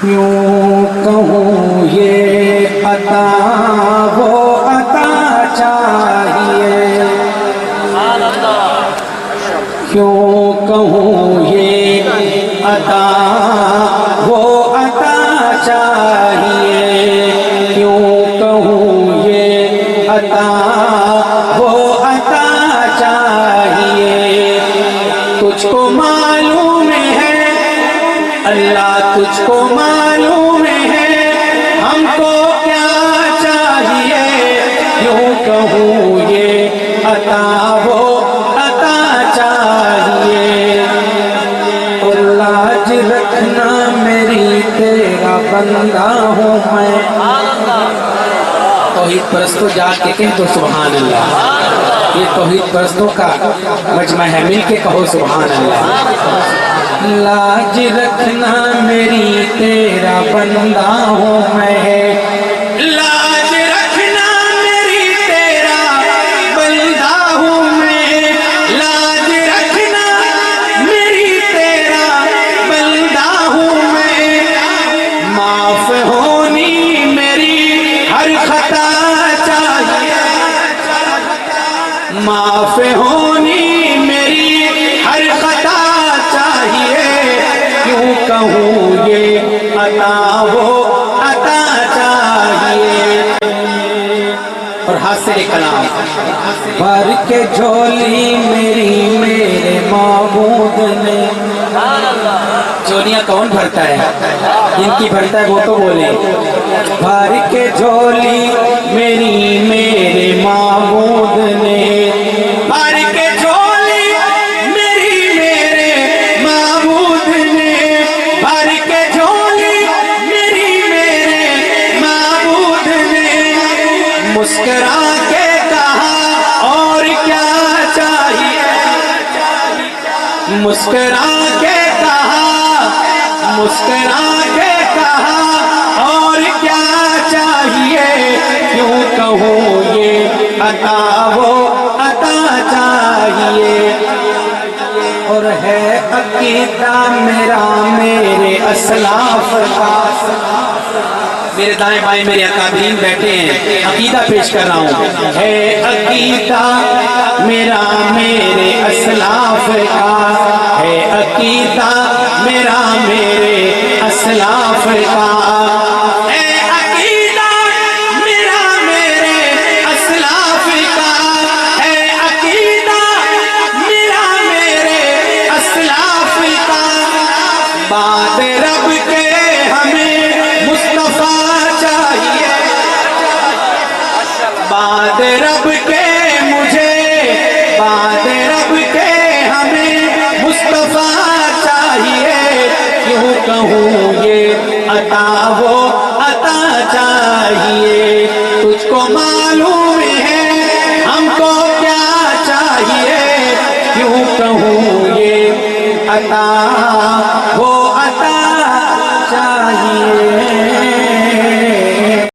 یوں کہوں یہ عطا وہ عطا چاہیے، کیوں کہوں یہ عطا وہ عطا چاہیے، کیوں کہوں یہ عطا وہ عطا چاہیے، تجھ کو معلوم ہے اللہ، تجھ کو معلوم ہے ہم کو کیا چاہیے، یوں کہوں یہ عطا وہ عطا چاہیے، اور لاج رکھنا میری تیرا بندہ ہوں میں۔ توحید پرستوں جا کے کہہ دو سبحان اللہ، یہ توحید پرستوں کا مجمع ہے، مل کے کہو سبحان اللہ۔ لاج رکھنا میری تیرا بندہ ہوں میں، لاج رکھنا میری تیرا بندہ ہوں میں، لاج رکھنا میری تیرا بندہ ہوں میں، معاف ہونی میری ہر خطا چاہیے، معاف ہونی میری ہر خطا چاہیے، کیوں کہوں یہ عطا وہ عطا چاہیے۔ اور ہاتھ سے کلام، بھر کے جھولی میری میرے معبود نے، جھولیاں کون بھرتا ہے؟ جن کی بھرتا ہے وہ تو بولے، بھر کے جھولی میری میرے معبود نے، بھر کے جھولی میری میرے معبود نے، بھر کے جھولی میری میرے معبود نے، مسکرا کے کہا اور کیا چاہیے، مسکرا کے کہا، مسکرا کے کہا اور کیا چاہیے، کیوں کہوں یہ عطا وہ عطا چاہیے، اور ہے عقیدہ میرا میرے اسلاف کا، میرے دائیں بائیں میرے اکابرین بیٹھے ہیں، عقیدہ پیش کر رہا ہوں، ہے عقیدہ میرا میرے اسلاف کا، ہے عقیدہ میرا میرے اسلاف کا، ہے عقیدہ میرا میرے اسلاف کا، ہے عقیدہ میرا میرے اسلاف کا، بعد رب کے ہمیں مصطفیٰ چاہیے، بعد رب کے مجھے، بعد رب کے ہمیں مصطفیٰ چاہیے، کیوں کہوں یہ عطا وہ عطا چاہیے، تجھ کو معلوم ہے ہم کو کیا چاہیے، کیوں کہوں یہ عطا